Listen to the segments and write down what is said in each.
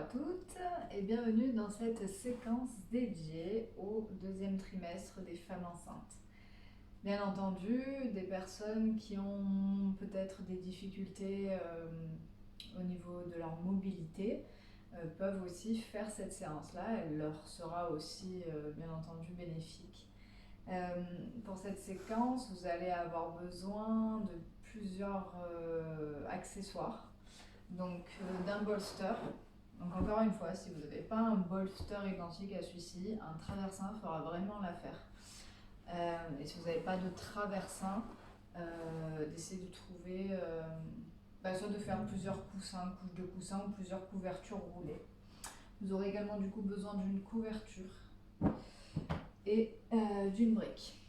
à toutes et bienvenue dans cette séquence dédiée au deuxième trimestre des femmes enceintes. Bien entendu, des personnes qui ont peut-être des difficultés au niveau de leur mobilité peuvent aussi faire cette séance-là. Elle leur sera aussi bien entendu bénéfique. Pour cette séquence, vous allez avoir besoin de plusieurs accessoires. Donc d'un bolster. Donc encore une fois, si vous n'avez pas un bolster identique à celui-ci, un traversin fera vraiment l'affaire. Et si vous n'avez pas de traversin, d'essayer de trouver, soit de faire plusieurs coussins, couches de coussins ou plusieurs couvertures roulées. Vous aurez également du coup besoin d'une couverture et d'une brique.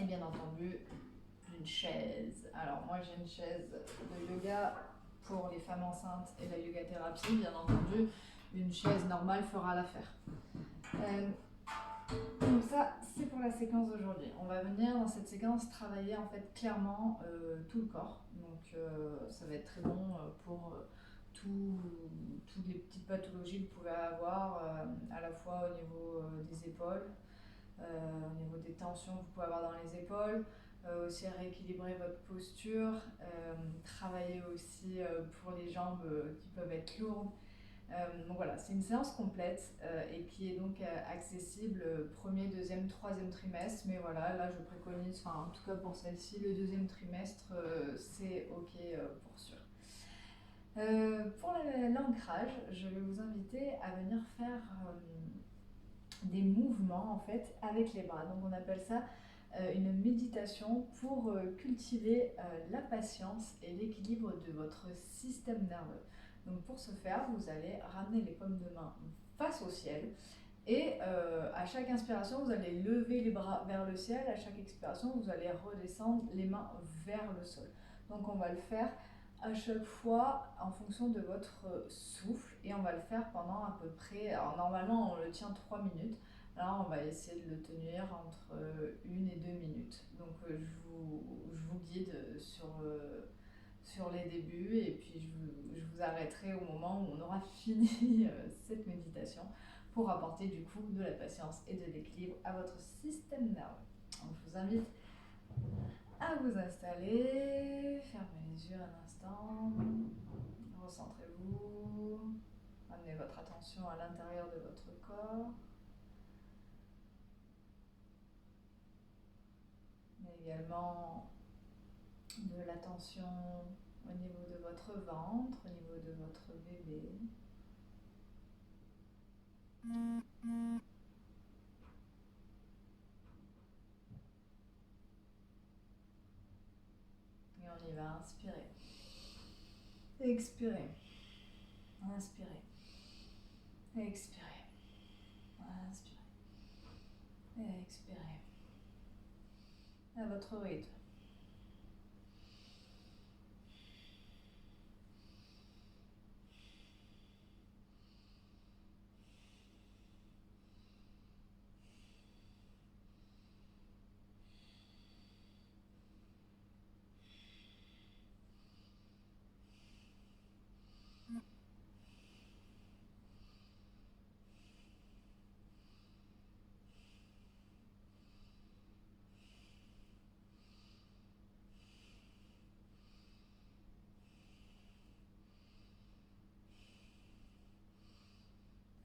Et bien entendu, d'une chaise. Alors moi j'ai une chaise de yoga pour les femmes enceintes et la yoga thérapie, bien entendu, une chaise normale fera l'affaire. Donc ça, c'est pour la séquence d'aujourd'hui. On va venir dans cette séquence travailler en fait clairement tout le corps. Donc ça va être très bon pour toutes les petites pathologies que vous pouvez avoir, à la fois au niveau des épaules, au niveau des tensions que vous pouvez avoir dans les épaules, aussi à rééquilibrer votre posture, travailler aussi pour les jambes qui peuvent être lourdes. Donc voilà, c'est une séance complète et qui est donc accessible premier, deuxième, troisième trimestre. Mais voilà, là je préconise, enfin en tout cas pour celle-ci, le deuxième trimestre, c'est ok pour sûr. Pour l'ancrage, je vais vous inviter à venir faire des mouvements en fait avec les bras. Donc on appelle ça une méditation pour cultiver la patience et l'équilibre de votre système nerveux. Donc pour ce faire, vous allez ramener les paumes de main face au ciel et à chaque inspiration, vous allez lever les bras vers le ciel. À chaque expiration, vous allez redescendre les mains vers le sol. Donc on va le faire à chaque fois en fonction de votre souffle et on va le faire pendant à peu près, alors normalement on le tient 3 minutes, là on va essayer de le tenir entre 1 et 2 minutes. Donc je vous guide sur les débuts et puis je vous arrêterai au moment où on aura fini cette méditation pour apporter du coup de la patience et de l'équilibre à votre système nerveux. Donc je vous invite à vous installer, fermez les yeux un instant, recentrez-vous, amenez votre attention à l'intérieur de votre corps, mais également de l'attention au niveau de votre ventre, au niveau de votre bébé. Et on y va, inspirez. Expirez. Inspirez. Expirez. Inspirez. Expirez. À votre rythme.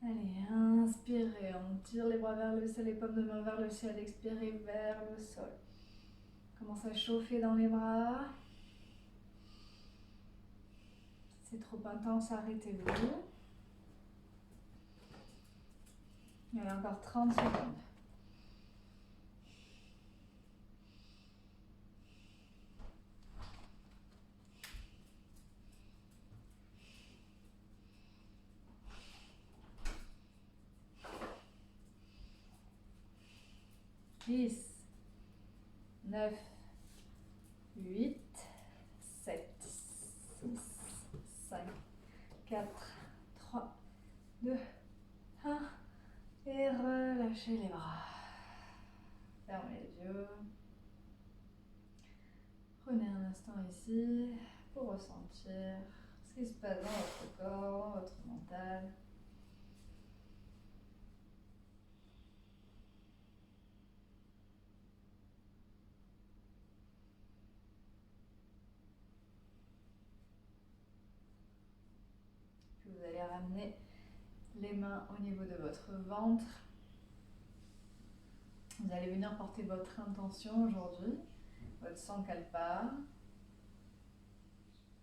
Allez, inspirez, on tire les bras vers le ciel, les paumes de main vers le ciel, expirez vers le sol. Commencez à chauffer dans les bras. Si c'est trop intense, arrêtez-vous. Allez, encore 30 secondes. Dix, 9, 8, 7, 6, 5, 4, 3, 2, 1. Et relâchez les bras. Fermez les yeux. Prenez un instant ici pour ressentir ce qui se passe dans votre corps, votre mental. allez ramener les mains au niveau de votre ventre. Vous allez venir porter votre intention aujourd'hui, votre sankalpa,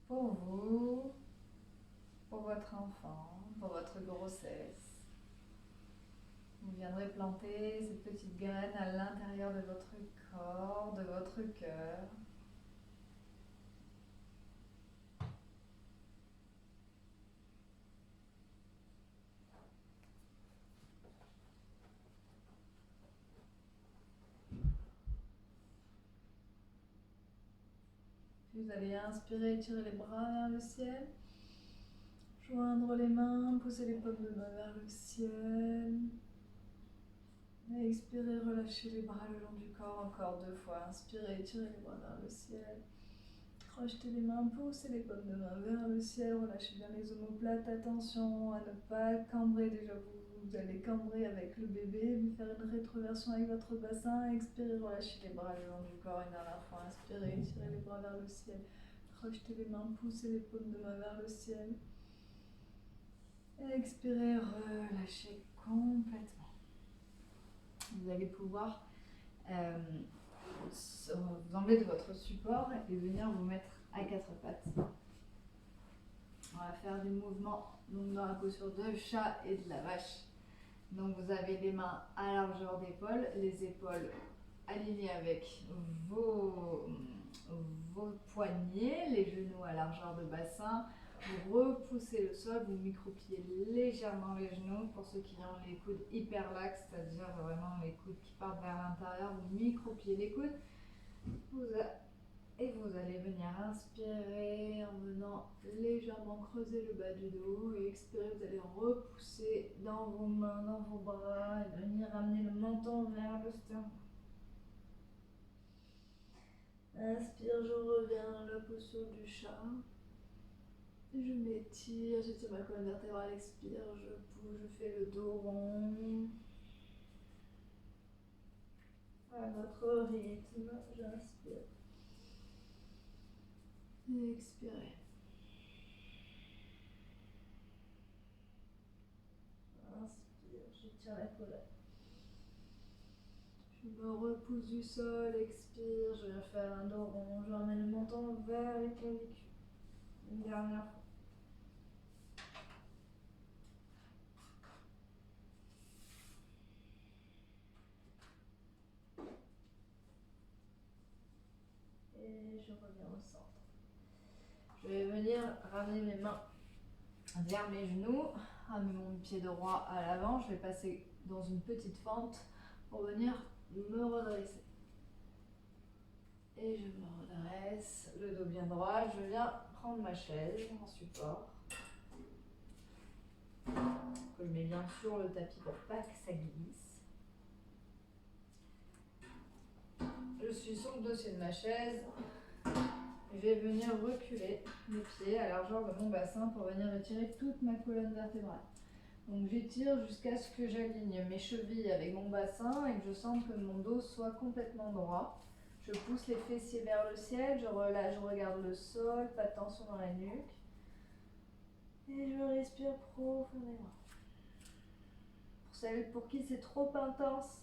pour vous, pour votre enfant, pour votre grossesse. Vous viendrez planter cette petite graine à l'intérieur de votre corps, de votre cœur. Puis vous allez inspirer, tirer les bras vers le ciel. Joindre les mains, pousser les paumes de main vers le ciel. Et expirez, relâchez les bras le long du corps, encore 2 fois. Inspirez, tirez les bras vers le ciel. Rejetez les mains, poussez les paumes de main vers le ciel. Relâchez bien les omoplates. Attention à ne pas cambrer. Déjà, vous allez cambrer avec le bébé. Vous faire une rétroversion avec votre bassin. Expirez, relâchez les bras le long du corps. Une dernière fois. Inspirez, tirez les bras vers le ciel. Rejetez les mains, poussez les paumes de main vers le ciel. Expirez, relâchez complètement. Vous allez pouvoir vous enlever de votre support et venir vous mettre à 4 pattes. On va faire des mouvements donc dans la posture de chat et de la vache. Donc vous avez les mains à largeur d'épaule, les épaules alignées avec vos poignets, les genoux à largeur de bassin. Vous repoussez le sol, vous micro-pliez légèrement les genoux. Pour ceux qui ont les coudes hyper laxes, c'est-à-dire vraiment les coudes qui partent vers l'intérieur, vous micro-pliez les coudes. Et vous allez venir inspirer en venant légèrement creuser le bas du dos. Et expirer, vous allez repousser dans vos mains, dans vos bras et venir ramener le menton vers le sternum. Inspire, je reviens dans la posture du chat. Je m'étire, j'étire ma colonne vertébrale, expire, je pousse, je fais le dos rond. À notre rythme, j'inspire. Et expirez. Inspire, j'étire la colonne. Je me repousse du sol, expire, je viens faire un dos rond, je ramène le menton vers les clavicules. Une dernière fois. Et je reviens au centre. Je vais venir ramener mes mains vers mes genoux, ramener mon pied droit à l'avant. Je vais passer dans une petite fente pour venir me redresser. Et je me redresse, le dos bien droit. Je viens prendre ma chaise en support, que je mets bien sur le tapis pour pas que ça glisse. Je suis sur le dossier de ma chaise. Je vais venir reculer les pieds à largeur de mon bassin pour venir étirer toute ma colonne vertébrale. Donc j'étire jusqu'à ce que j'aligne mes chevilles avec mon bassin et que je sente que mon dos soit complètement droit. Je pousse les fessiers vers le ciel, je relâche, je regarde le sol, pas de tension dans la nuque. Et je respire profondément. Pour celles pour qui c'est trop intense,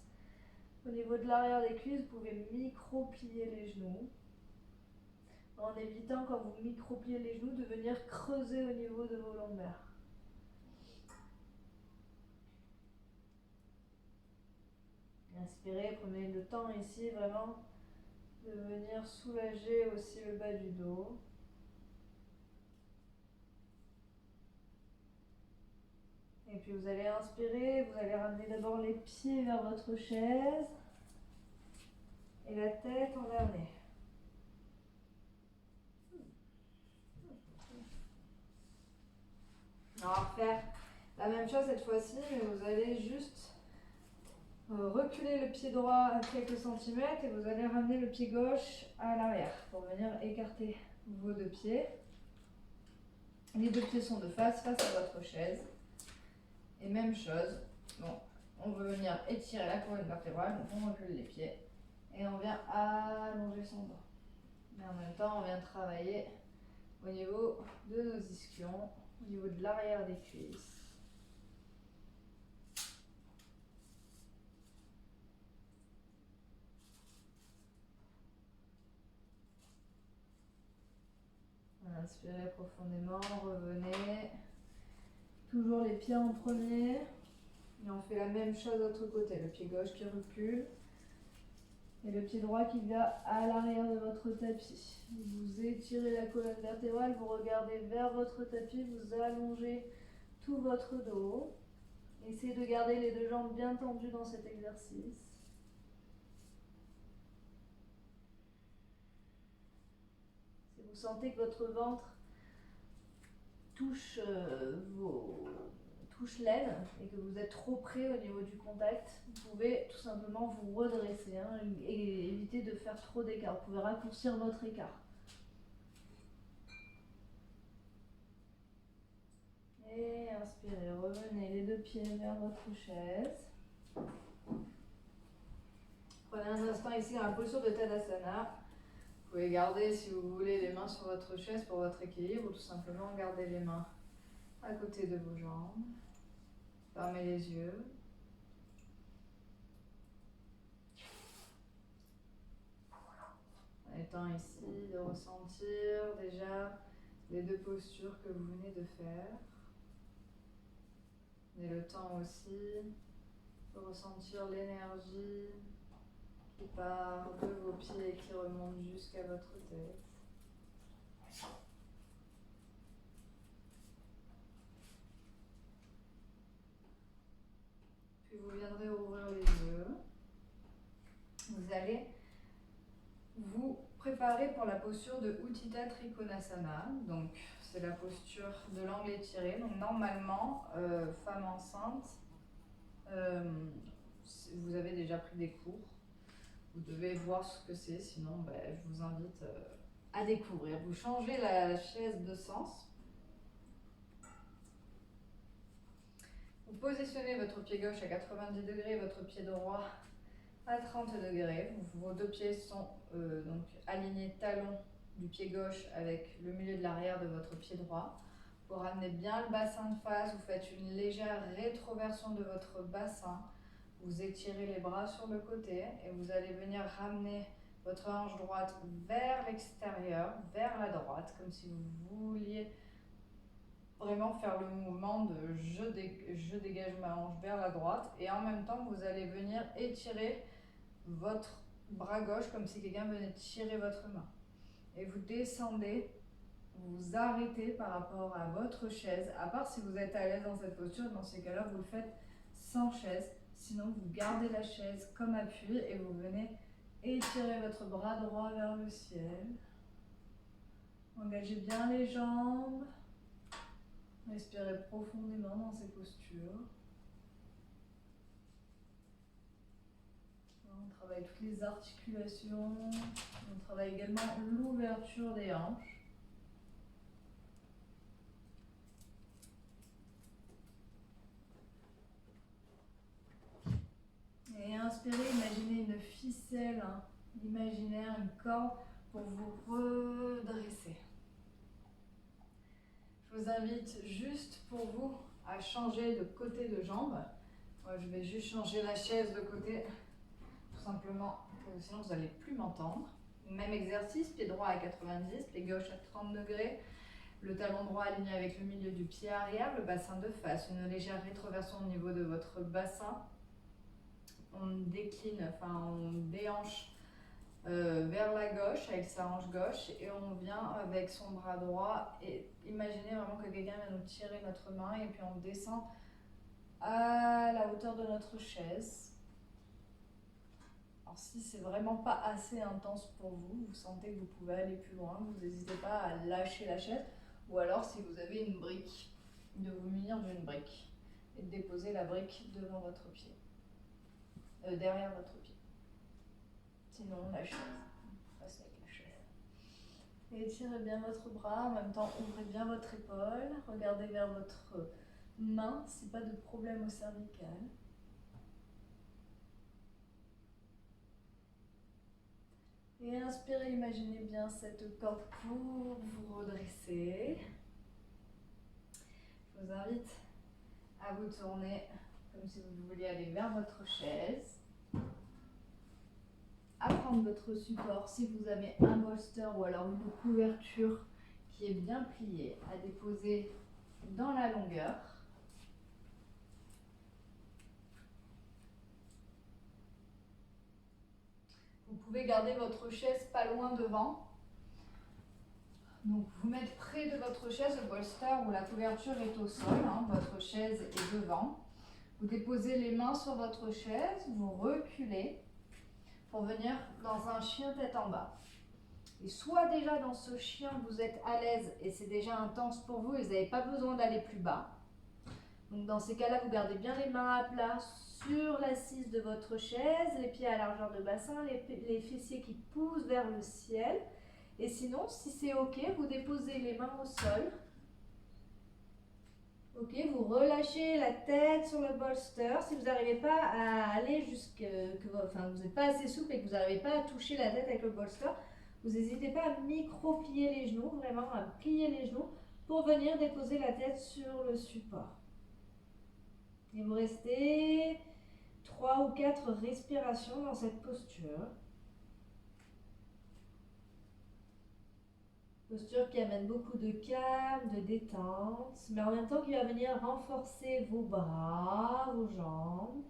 au niveau de l'arrière des cuisses, vous pouvez micro-plier les genoux. En évitant, quand vous micro-pliez les genoux, de venir creuser au niveau de vos lombaires. Inspirez, prenez le temps ici vraiment de venir soulager aussi le bas du dos. Et puis vous allez inspirer, vous allez ramener d'abord les pieds vers votre chaise et la tête envers le nez. On va refaire la même chose cette fois-ci, mais vous allez juste reculer le pied droit à quelques centimètres et vous allez ramener le pied gauche à l'arrière pour venir écarter vos 2 pieds. Les 2 pieds sont de face à votre chaise. Et même chose, bon, on veut venir étirer la colonne vertébrale, donc on recule les pieds et on vient allonger son dos. Mais en même temps, on vient travailler au niveau de nos ischions au niveau de l'arrière des cuisses. Inspirez profondément, revenez. Toujours les pieds en premier. Et on fait la même chose de l'autre côté. Le pied gauche qui recule. Et le pied droit qui va à l'arrière de votre tapis. Vous étirez la colonne vertébrale, vous regardez vers votre tapis, vous allongez tout votre dos. Essayez de garder les deux jambes bien tendues dans cet exercice. Si vous sentez que votre ventre touche l'aine et que vous êtes trop près au niveau du contact, vous pouvez tout simplement vous redresser et éviter de faire trop d'écart. Vous pouvez raccourcir votre écart. Et inspirez, revenez les deux pieds vers votre chaise. Prenez un instant ici dans la posture de Tadasana. Vous pouvez garder, si vous voulez, les mains sur votre chaise pour votre équilibre ou tout simplement garder les mains à côté de vos jambes. Fermez les yeux. En étant ici, de ressentir déjà les deux postures que vous venez de faire. Prenez le temps aussi de ressentir l'énergie qui part de vos pieds et qui remonte jusqu'à votre tête. Puis vous viendrez ouvrir les yeux. Vous allez vous préparer pour la posture de Utthita Trikonasana. Donc c'est la posture de l'angle étiré. Donc normalement, femme enceinte, vous avez déjà pris des cours. Vous devez voir ce que c'est, sinon je vous invite à découvrir. Vous changez la chaise de sens. Vous positionnez votre pied gauche à 90 degrés, votre pied droit à 30 degrés. Vos deux pieds sont donc alignés talons du pied gauche avec le milieu de l'arrière de votre pied droit. Vous ramenez bien le bassin de face, vous faites une légère rétroversion de votre bassin. Vous étirez les bras sur le côté et vous allez venir ramener votre hanche droite vers l'extérieur, vers la droite, comme si vous vouliez vraiment faire le mouvement de je dégage ma hanche vers la droite, et en même temps vous allez venir étirer votre bras gauche comme si quelqu'un venait tirer votre main. Et vous descendez, vous arrêtez par rapport à votre chaise, à part si vous êtes à l'aise dans cette posture. Dans ces cas-là, vous le faites sans chaise. Sinon, vous gardez la chaise comme appui et vous venez étirer votre bras droit vers le ciel. Engagez bien les jambes. Respirez profondément dans ces postures. On travaille toutes les articulations. On travaille également l'ouverture des hanches. Et inspirez, imaginez une ficelle imaginaire, une corde pour vous redresser. Je vous invite juste pour vous à changer de côté de jambe. Moi, je vais juste changer la chaise de côté, tout simplement, sinon vous n'allez plus m'entendre. Même exercice, pied droit à 90, pied gauche à 30 degrés, le talon droit aligné avec le milieu du pied arrière, le bassin de face, une légère rétroversion au niveau de votre bassin. On décline, on déhanche vers la gauche avec sa hanche gauche et on vient avec son bras droit et imaginez vraiment que quelqu'un vient nous tirer notre main et puis on descend à la hauteur de notre chaise. Alors si c'est vraiment pas assez intense pour vous, vous sentez que vous pouvez aller plus loin, vous n'hésitez pas à lâcher la chaise, ou alors si vous avez une brique, de vous munir d'une brique et de déposer la brique devant votre pied, derrière votre pied. Sinon, la chaise. Restez avec la chaise. Et étirez bien votre bras, en même temps ouvrez bien votre épaule, regardez vers votre main, si pas de problème au cervical. Et inspirez, imaginez bien cette corde pour vous redresser. Je vous invite à vous tourner comme si vous vouliez aller vers votre chaise. À prendre votre support si vous avez un bolster ou alors une couverture qui est bien pliée, à déposer dans la longueur. Vous pouvez garder votre chaise pas loin devant. Donc vous mettez près de votre chaise, le bolster ou la couverture est au sol, votre chaise est devant. Vous déposez les mains sur votre chaise, vous reculez pour venir dans un chien tête en bas. Et soit déjà dans ce chien vous êtes à l'aise et c'est déjà intense pour vous et vous n'avez pas besoin d'aller plus bas. Donc dans ces cas-là, vous gardez bien les mains à plat sur l'assise de votre chaise, les pieds à largeur de bassin, les fessiers qui poussent vers le ciel. Et sinon, si c'est ok, vous déposez les mains au sol. Ok, vous relâchez la tête sur le bolster. Si vous n'arrivez pas à aller vous n'êtes pas assez souple et que vous n'arrivez pas à toucher la tête avec le bolster, vous n'hésitez pas à micro-plier les genoux, vraiment à plier les genoux pour venir déposer la tête sur le support. Et vous restez 3 ou 4 respirations dans cette posture. Posture qui amène beaucoup de calme, de détente, mais en même temps qui va venir renforcer vos bras, vos jambes.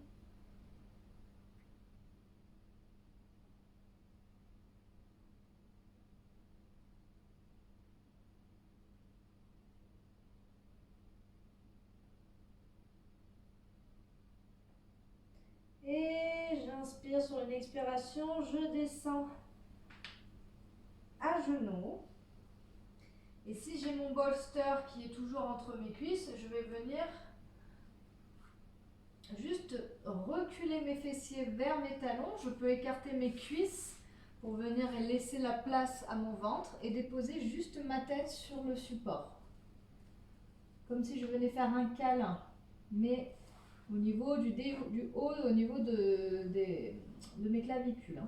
Et j'inspire sur une expiration, je descends à genoux. Et si j'ai mon bolster qui est toujours entre mes cuisses, je vais venir juste reculer mes fessiers vers mes talons. Je peux écarter mes cuisses pour venir laisser la place à mon ventre et déposer juste ma tête sur le support. Comme si je venais faire un câlin, mais au niveau du haut, au niveau de mes clavicules.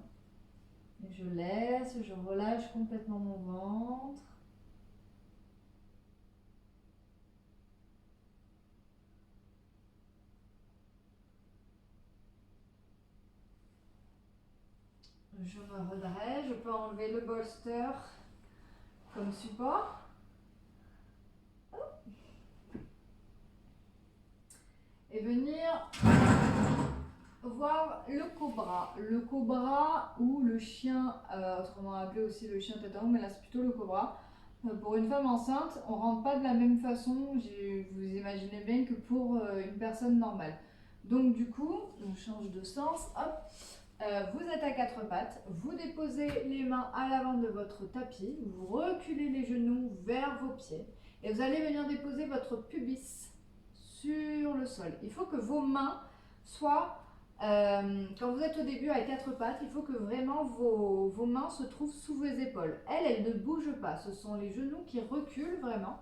Et je laisse, je relâche complètement mon ventre. Je me redresse, je peux enlever le bolster comme support. Et venir voir le cobra. Le cobra ou le chien, autrement appelé aussi le chien tête en haut, mais là c'est plutôt le cobra. Pour une femme enceinte, on ne rentre pas de la même façon, vous imaginez bien, que pour une personne normale. Donc du coup, on change de sens, hop. Vous êtes à 4 pattes, vous déposez les mains à l'avant de votre tapis, vous reculez les genoux vers vos pieds et vous allez venir déposer votre pubis sur le sol. Il faut que vos mains soient, quand vous êtes au début à 4 pattes, il faut que vraiment vos mains se trouvent sous vos épaules. Elles ne bougent pas, ce sont les genoux qui reculent vraiment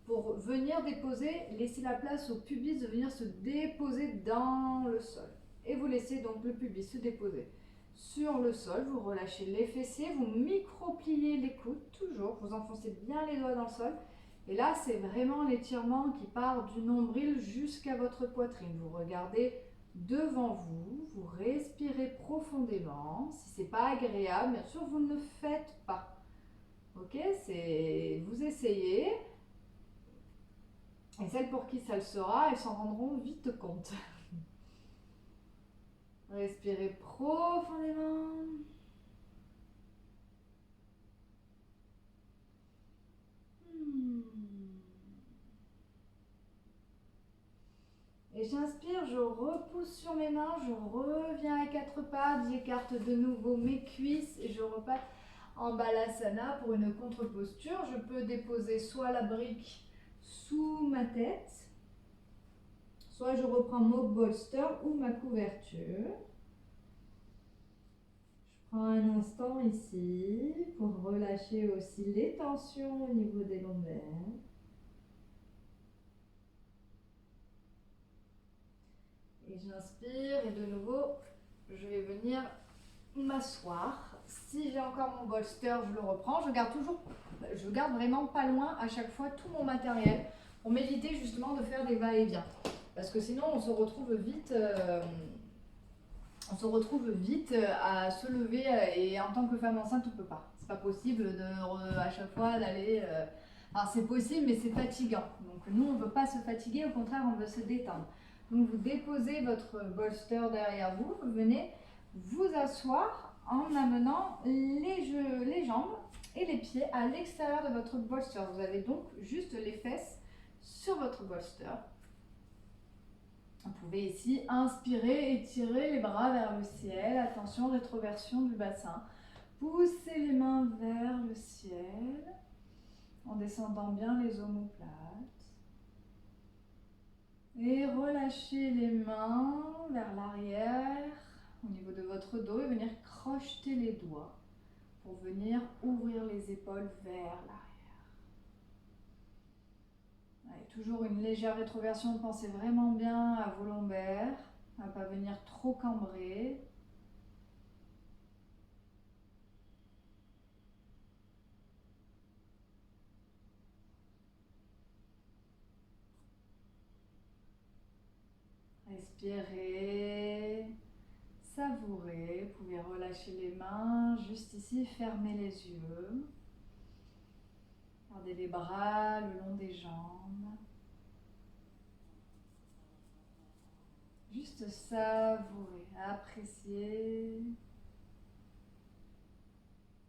pour venir déposer, laisser la place au pubis de venir se déposer dans le sol. Et vous laissez donc le pubis se déposer sur le sol, vous relâchez les fessiers, vous micro-pliez les coudes, toujours, vous enfoncez bien les doigts dans le sol. Et là, c'est vraiment l'étirement qui part du nombril jusqu'à votre poitrine. Vous regardez devant vous, vous respirez profondément. Si ce n'est pas agréable, bien sûr, vous ne le faites pas. Ok, vous essayez. Et celles pour qui ça le sera, elles s'en rendront vite compte. Respirez profondément. Et j'inspire, je repousse sur mes mains, je reviens à 4 pattes, j'écarte de nouveau mes cuisses et je repasse en balasana pour une contre-posture. Je peux déposer soit la brique sous ma tête, soit je reprends mon bolster ou ma couverture. Je prends un instant ici pour relâcher aussi les tensions au niveau des lombaires. Et j'inspire et de nouveau, je vais venir m'asseoir. Si j'ai encore mon bolster, je le reprends. Je garde vraiment pas loin à chaque fois tout mon matériel pour m'éviter justement de faire des va-et-vient. Parce que sinon, on se retrouve vite à se lever et en tant que femme enceinte, on peut pas. C'est pas possible à chaque fois d'aller. Alors c'est possible, mais c'est fatigant. Donc nous, on ne veut pas se fatiguer, au contraire, on veut se détendre. Donc vous déposez votre bolster derrière vous, vous venez vous asseoir en amenant les jambes et les pieds à l'extérieur de votre bolster. Vous avez donc juste les fesses sur votre bolster. Vous pouvez ici inspirer, étirer les bras vers le ciel. Attention, rétroversion du bassin. Poussez les mains vers le ciel en descendant bien les omoplates. Et relâchez les mains vers l'arrière au niveau de votre dos et venir crocheter les doigts pour venir ouvrir les épaules vers l'arrière. Allez, toujours une légère rétroversion, pensez vraiment bien à vos lombaires, à ne pas venir trop cambrer. Respirez, savourez, vous pouvez relâcher les mains, juste ici, fermez les yeux. Gardez les bras le long des jambes. Juste savourer, apprécier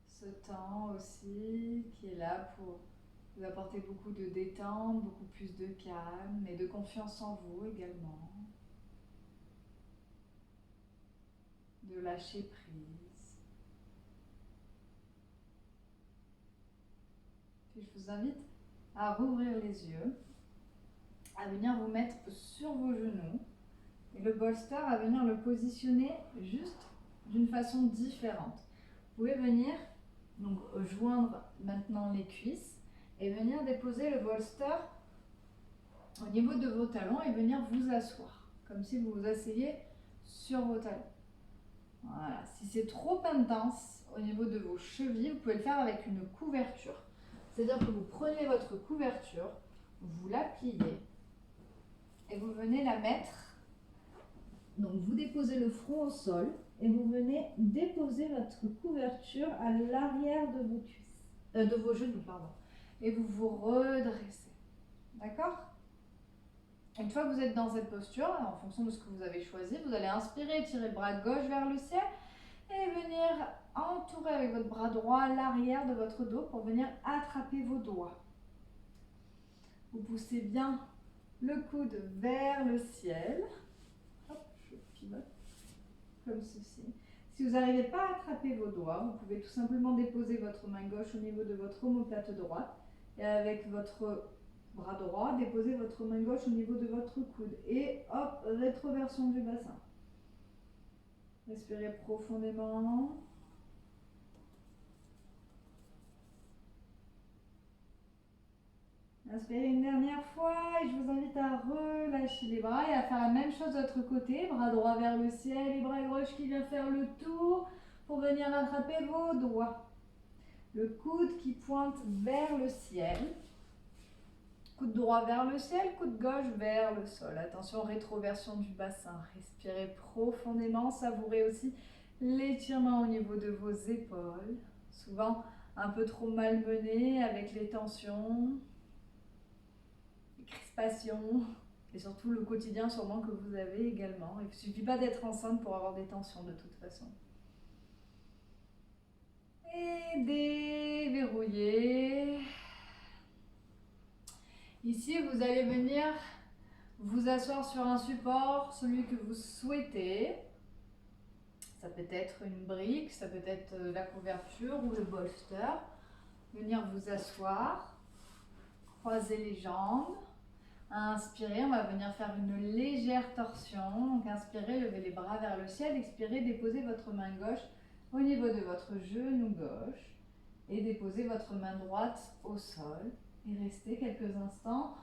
ce temps aussi qui est là pour vous apporter beaucoup de détente, beaucoup plus de calme et de confiance en vous également. De lâcher prise. Puis je vous invite à rouvrir les yeux, à venir vous mettre sur vos genoux et le bolster à venir le positionner juste d'une façon différente. Vous pouvez venir donc joindre maintenant les cuisses et venir déposer le bolster au niveau de vos talons et venir vous asseoir, comme si vous vous asseyez sur vos talons. Voilà. Si c'est trop intense au niveau de vos chevilles, vous pouvez le faire avec une couverture. C'est-à-dire que vous prenez votre couverture, vous la pliez et vous venez la mettre. Donc vous déposez le front au sol et vous venez déposer votre couverture à l'arrière de vos cuisses, de vos genoux, pardon. Et vous vous redressez. D'accord ? Une fois que vous êtes dans cette posture, en fonction de ce que vous avez choisi, vous allez inspirer, tirer le bras gauche vers le ciel et venir entourer avec votre bras droit l'arrière de votre dos pour venir attraper vos doigts. Vous poussez bien le coude vers le ciel. Hop, je pivote comme ceci. Si vous n'arrivez pas à attraper vos doigts, vous pouvez tout simplement déposer votre main gauche au niveau de votre omoplate droite et avec votre bras droit, déposez votre main gauche au niveau de votre coude et hop, rétroversion du bassin. Respirez profondément. Inspirez une dernière fois et je vous invite à relâcher les bras et à faire la même chose de l'autre côté. Bras droit vers le ciel et bras gauche qui vient faire le tour pour venir attraper vos doigts. Le coude qui pointe vers le ciel. Coude droit vers le ciel, coude gauche vers le sol. Attention, rétroversion du bassin. Respirez profondément, savourez aussi l'étirement au niveau de vos épaules. Souvent un peu trop malmené avec les tensions, les crispations et surtout le quotidien sûrement que vous avez également. Il ne suffit pas d'être enceinte pour avoir des tensions de toute façon. Et déverrouillez. Ici, vous allez venir vous asseoir sur un support, celui que vous souhaitez. Ça peut être une brique, ça peut être la couverture ou le bolster. Venir vous asseoir, croiser les jambes. Inspirez, on va venir faire une légère torsion. Donc inspirez, levez les bras vers le ciel. Expirez, déposez votre main gauche au niveau de votre genou gauche. Et déposez votre main droite au sol. Et restez quelques instants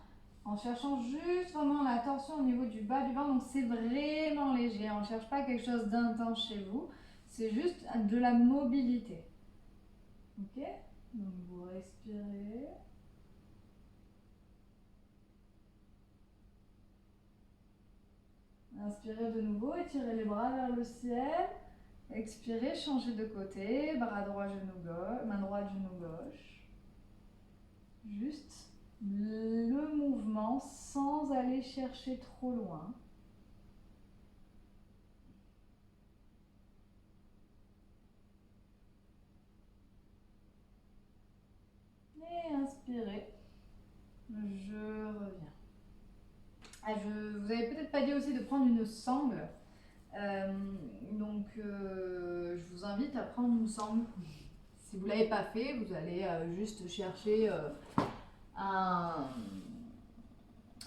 en cherchant juste vraiment la torsion au niveau du bas du ventre. Donc c'est vraiment léger, on ne cherche pas quelque chose d'intense chez vous, c'est juste de la mobilité. Ok, donc vous respirez. Inspirez de nouveau, étirez les bras vers le ciel. Expirez, changez de côté, bras droit, genou gauche, main droite, genou gauche. Juste le mouvement sans aller chercher trop loin. Et inspirez. Je reviens. Vous n'avez peut-être pas dit aussi de prendre une sangle. Je vous invite à prendre une sangle. Si vous ne l'avez pas fait, vous allez juste chercher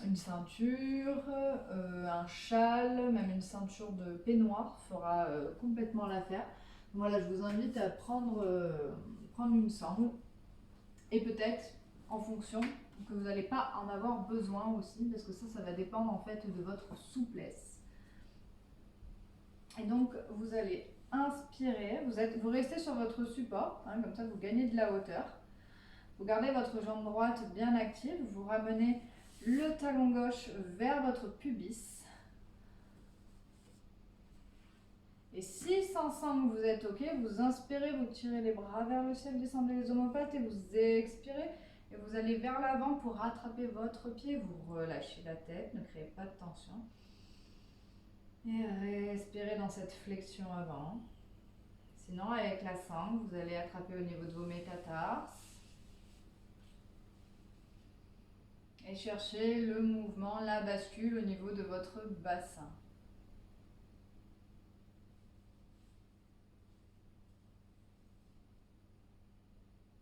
une ceinture, un châle, même une ceinture de peignoir fera complètement l'affaire. Voilà, je vous invite à prendre une sangle et peut-être en fonction que vous n'allez pas en avoir besoin aussi, parce que ça va dépendre en fait de votre souplesse. Et donc vous allez inspirer, vous restez sur votre support, hein, comme ça vous gagnez de la hauteur. Vous gardez votre jambe droite bien active, vous ramenez le talon gauche vers votre pubis. Et si sans sangle vous êtes ok, vous inspirez, vous tirez les bras vers le ciel, descendez les omoplates et vous expirez. Et vous allez vers l'avant pour rattraper votre pied, vous relâchez la tête, ne créez pas de tension. Et respirez dans cette flexion avant. Sinon, avec la sangle, vous allez attraper au niveau de vos métatarses. Et chercher le mouvement, la bascule au niveau de votre bassin.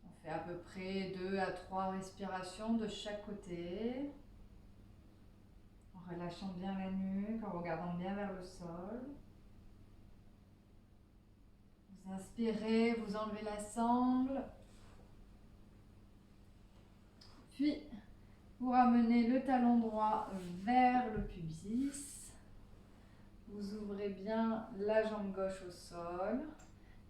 On fait à peu près 2 à 3 respirations de chaque côté. En relâchant bien la nuque, en regardant bien vers le sol. Vous inspirez, vous enlevez la sangle. Puis, vous ramenez le talon droit vers le pubis. Vous ouvrez bien la jambe gauche au sol.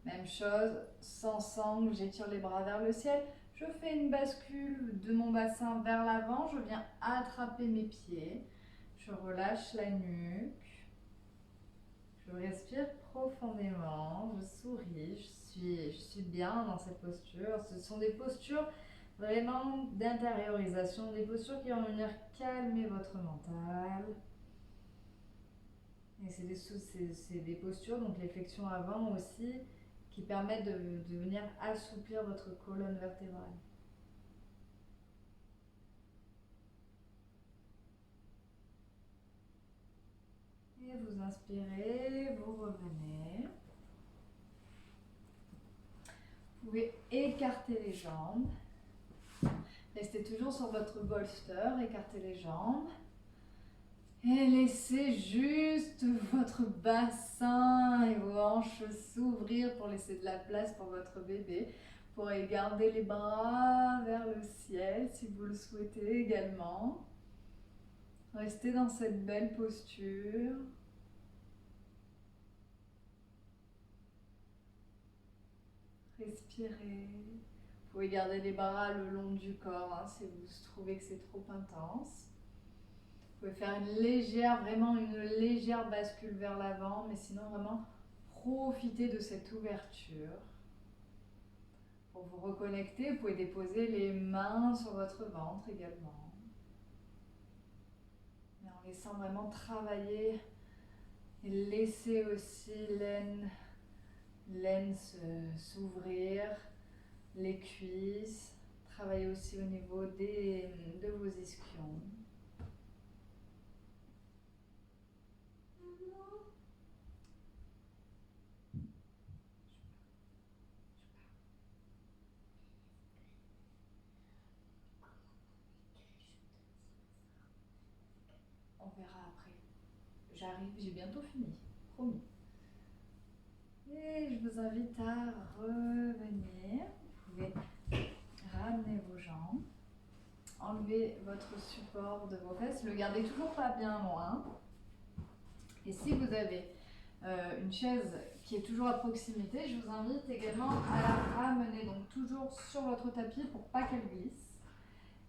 Même chose, sans sangle, j'étire les bras vers le ciel. Je fais une bascule de mon bassin vers l'avant. Je viens attraper mes pieds. Je relâche la nuque. Je respire profondément. Je souris. Je suis bien dans cette posture. Ce sont des postures vraiment d'intériorisation, des postures qui vont venir calmer votre mental. Et c'est des postures, donc les flexions avant aussi, qui permettent de venir assouplir votre colonne vertébrale. Et vous inspirez, vous revenez. Vous pouvez écarter les jambes. Restez toujours sur votre bolster, écartez les jambes. Et laissez juste votre bassin et vos hanches s'ouvrir pour laisser de la place pour votre bébé. Vous pourrez garder les bras vers le ciel si vous le souhaitez également. Restez dans cette belle posture. Respirez. Vous pouvez garder les bras le long du corps si vous trouvez que c'est trop intense. Vous pouvez faire vraiment une légère bascule vers l'avant, mais sinon vraiment profitez de cette ouverture. Pour vous reconnecter, vous pouvez déposer les mains sur votre ventre également. Mais en laissant vraiment travailler et laisser aussi l'aine s'ouvrir, les cuisses, travailler aussi au niveau de vos ischions. On verra après. J'arrive, j'ai bientôt fini, promis. Et je vous invite à revenir. Vous pouvez ramener vos jambes, enlever votre support de vos fesses, le gardez toujours pas bien loin. Et si vous avez une chaise qui est toujours à proximité, je vous invite également à la ramener, donc toujours sur votre tapis pour pas qu'elle glisse.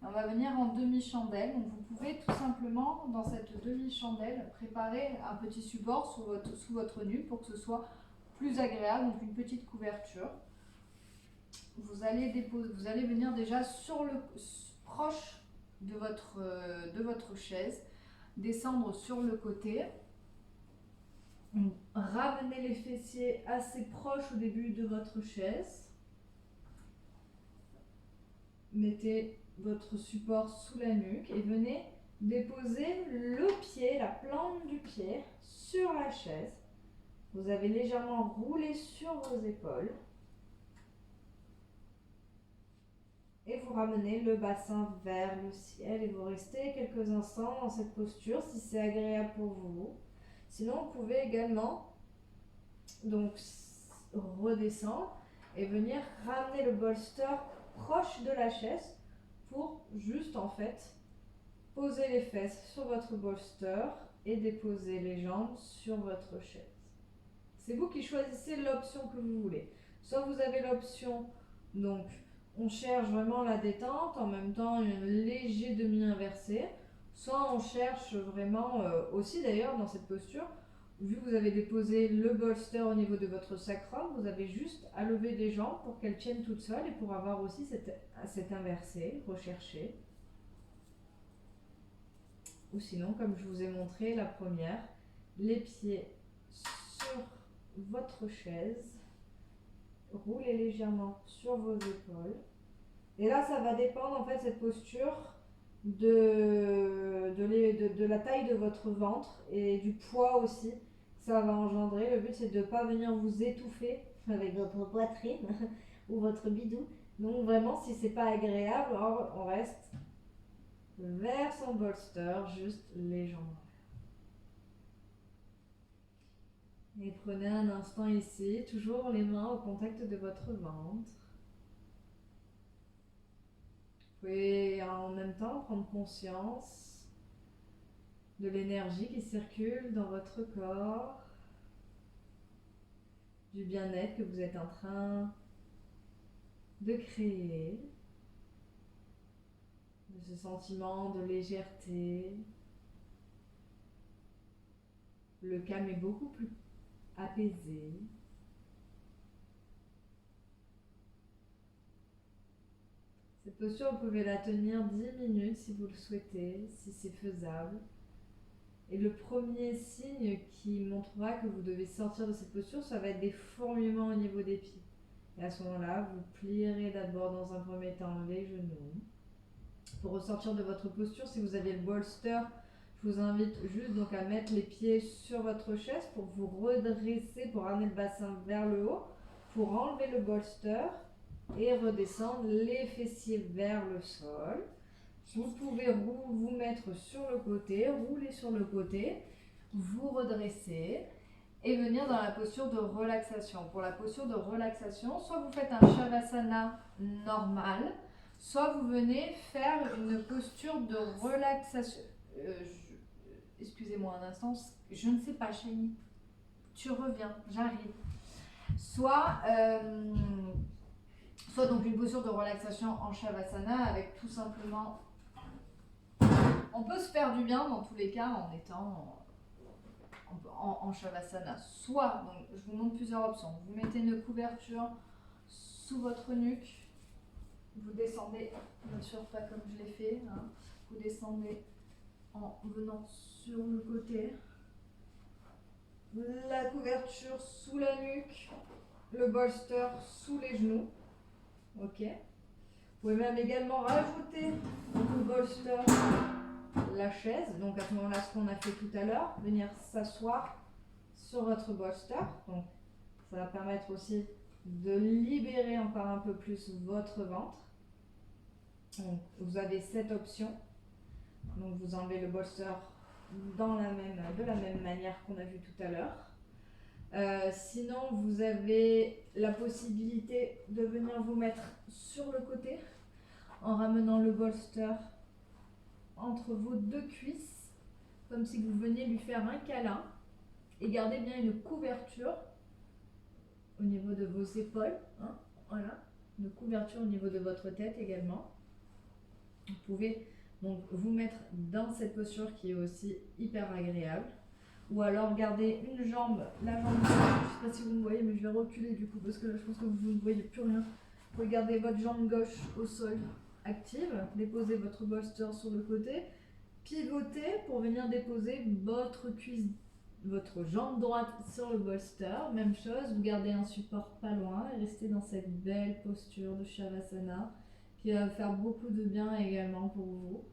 On va venir en demi-chandelle. Donc vous pouvez tout simplement, dans cette demi-chandelle, préparer un petit support sous votre nuque pour que ce soit plus agréable, donc une petite couverture. Vous allez venir déjà proche de votre chaise, descendre sur le côté. Ramenez les fessiers assez proches au début de votre chaise. Mettez votre support sous la nuque et venez déposer le pied, la plante du pied sur la chaise. Vous avez légèrement roulé sur vos épaules. Et vous ramenez le bassin vers le ciel et vous restez quelques instants dans cette posture si c'est agréable pour vous. Sinon, vous pouvez également donc redescendre et venir ramener le bolster proche de la chaise pour juste en fait poser les fesses sur votre bolster et déposer les jambes sur votre chaise. C'est vous qui choisissez l'option que vous voulez. Soit vous avez l'option, donc on cherche vraiment la détente, en même temps un léger demi-inversé, soit on cherche vraiment aussi d'ailleurs dans cette posture, vu que vous avez déposé le bolster au niveau de votre sacrum, vous avez juste à lever les jambes pour qu'elles tiennent toutes seules et pour avoir aussi cet inversé recherché. Ou sinon, comme je vous ai montré la première, les pieds sur votre chaise, roulez légèrement sur vos épaules. Et là, ça va dépendre en fait cette posture de la taille de votre ventre et du poids aussi que ça va engendrer. Le but, c'est de ne pas venir vous étouffer avec votre poitrine ou votre bidou. Donc vraiment, si c'est pas agréable, on reste vers son bolster, juste les jambes. Et prenez un instant ici, toujours les mains au contact de votre ventre. Vous pouvez en même temps prendre conscience de l'énergie qui circule dans votre corps, du bien-être que vous êtes en train de créer, de ce sentiment de légèreté. Le calme est beaucoup plus apaisé. Cette posture, vous pouvez la tenir 10 minutes si vous le souhaitez, si c'est faisable. Et le premier signe qui montrera que vous devez sortir de cette posture, ça va être des fourmillements au niveau des pieds. Et à ce moment-là, vous plierez d'abord dans un premier temps les genoux. Pour ressortir de votre posture, si vous avez le bolster, je vous invite juste donc à mettre les pieds sur votre chaise pour vous redresser, pour ramener le bassin vers le haut, pour enlever le bolster et redescendre les fessiers vers le sol. Vous pouvez vous mettre sur le côté, rouler sur le côté, vous redresser et venir dans la posture de relaxation. Pour la posture de relaxation, soit vous faites un Shavasana normal, soit vous venez faire une posture de relaxation. Excusez-moi un instant, je ne sais pas, Shani. Tu reviens, j'arrive. Soit donc une posture de relaxation en Shavasana avec tout simplement... On peut se faire du bien dans tous les cas en étant en Shavasana. Soit, donc je vous montre plusieurs options. Vous mettez une couverture sous votre nuque. Vous descendez, bien sûr pas comme je l'ai fait. Hein. Vous descendez en venant sur le côté. La couverture sous la nuque. Le bolster sous les genoux. Ok. Vous pouvez même également rajouter le bolster, la chaise. Donc à ce moment-là, ce qu'on a fait tout à l'heure, venir s'asseoir sur votre bolster. Donc ça va permettre aussi de libérer encore un peu plus votre ventre. Donc, vous avez cette option. Donc vous enlevez le bolster de la même manière qu'on a vu tout à l'heure. Sinon, vous avez la possibilité de venir vous mettre sur le côté en ramenant le bolster entre vos deux cuisses, comme si vous veniez lui faire un câlin, et gardez bien une couverture au niveau de vos épaules, hein, voilà, une couverture au niveau de votre tête également. Vous pouvez donc vous mettre dans cette posture qui est aussi hyper agréable. Ou alors garder une jambe, la jambe, je ne sais pas si vous me voyez, mais je vais reculer du coup parce que là je pense que vous ne voyez plus rien. Vous pouvez garder votre jambe gauche au sol active, déposer votre bolster sur le côté, pivoter pour venir déposer votre cuisse, votre jambe droite sur le bolster. Même chose, vous gardez un support pas loin et restez dans cette belle posture de Shavasana qui va faire beaucoup de bien également pour vous,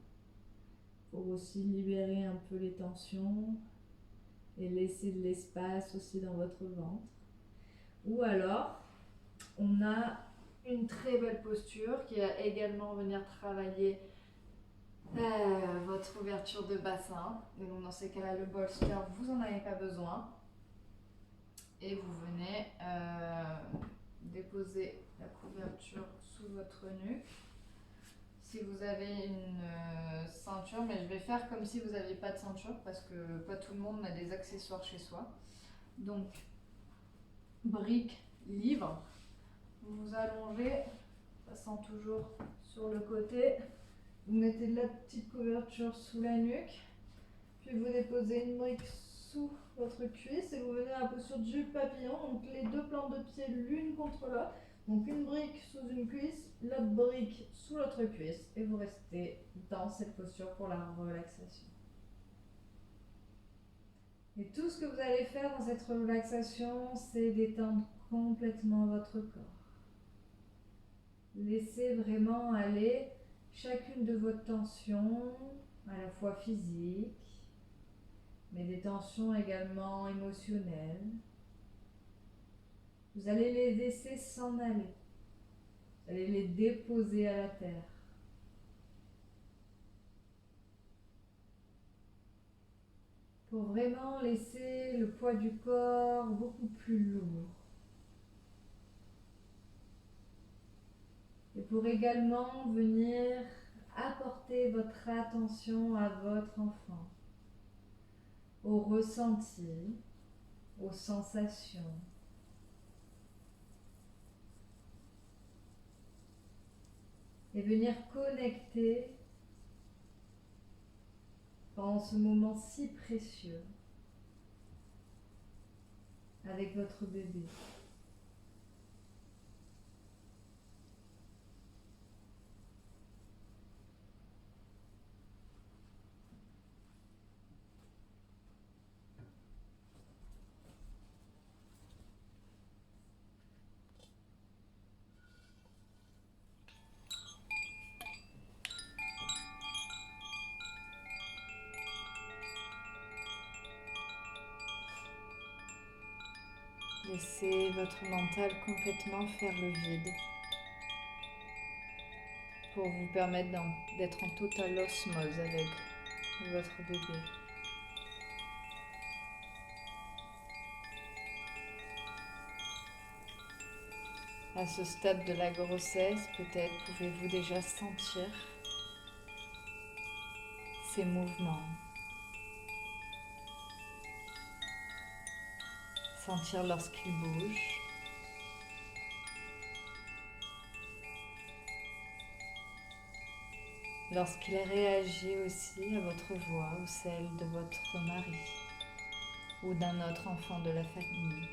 pour aussi libérer un peu les tensions et laisser de l'espace aussi dans votre ventre. Ou alors, on a une très belle posture qui va également venir travailler votre ouverture de bassin. Et donc dans ces cas-là, le bolster, vous n'en avez pas besoin. Et vous venez déposer la couverture sous votre nuque. Si vous avez une ceinture, mais je vais faire comme si vous n'aviez pas de ceinture parce que pas tout le monde a des accessoires chez soi. Donc, brique, livre, vous vous allongez, passant toujours sur le côté, vous mettez de la petite couverture sous la nuque, puis vous déposez une brique sous votre cuisse et vous venez à la posture du papillon, donc les deux plantes de pied l'une contre l'autre, donc une brique sous une cuisse, l'autre brique sous l'autre cuisse et vous restez dans cette posture pour la relaxation. Et tout ce que vous allez faire dans cette relaxation, c'est d'étendre complètement votre corps. Laissez vraiment aller chacune de vos tensions, à la fois physiques, mais des tensions également émotionnelles. Vous allez les laisser s'en aller. Vous allez les déposer à la terre. Pour vraiment laisser le poids du corps beaucoup plus lourd. Et pour également venir apporter votre attention à votre enfant, aux ressentis, aux sensations. Et venir connecter pendant ce moment si précieux avec votre bébé. Laissez votre mental complètement faire le vide pour vous permettre d'être en totale osmose avec votre bébé. À ce stade de la grossesse, peut-être pouvez-vous déjà sentir ces mouvements, sentir lorsqu'ils bougent, lorsqu'il réagit aussi à votre voix ou celle de votre mari ou d'un autre enfant de la famille,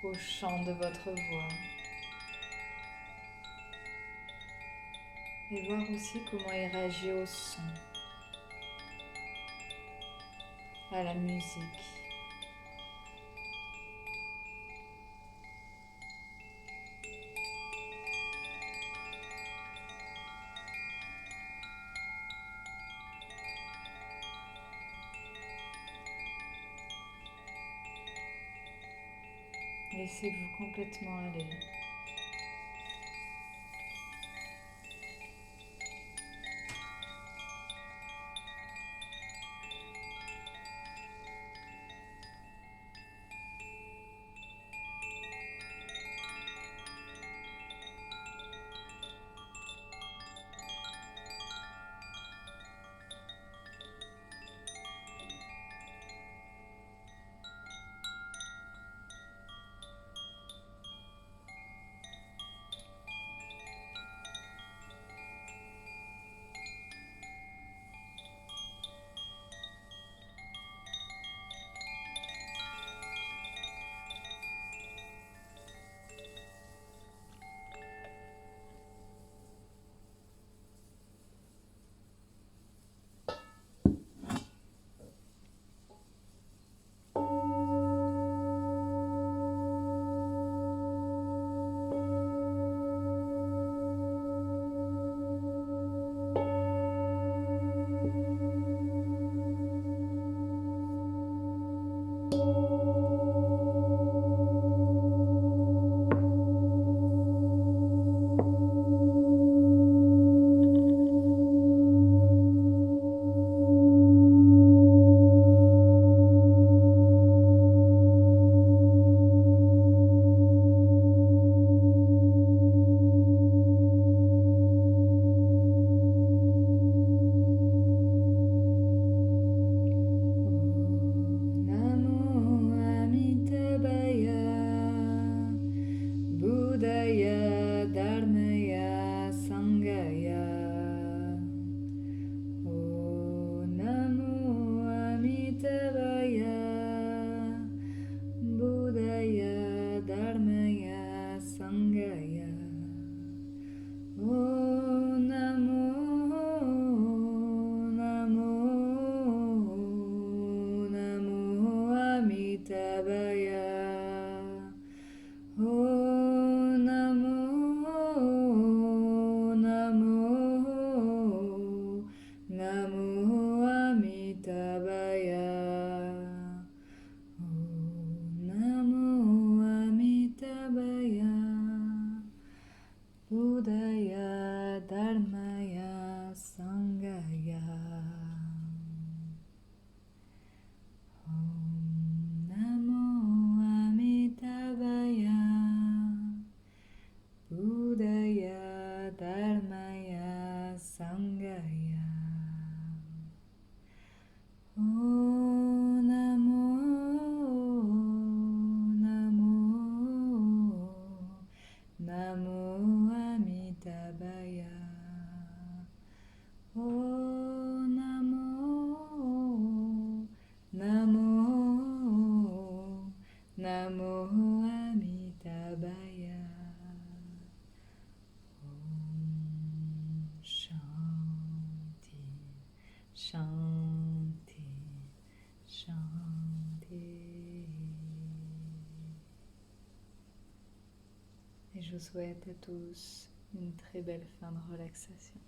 au chant de votre voix, et voir aussi comment il réagit au son, à la musique. Laissez-vous complètement aller. Namo Amitabhaya. Namo Amitabhaya. Buddhaya Dharmaya Sanghaya. Namo Amitabhaya. Buddhaya Dharmaya Sanghaya. Namo Amitabhaya. Namo Amitabhaya. Shanti, Shanti, Shanti. Et je vous souhaite à tous une très belle fin de relaxation.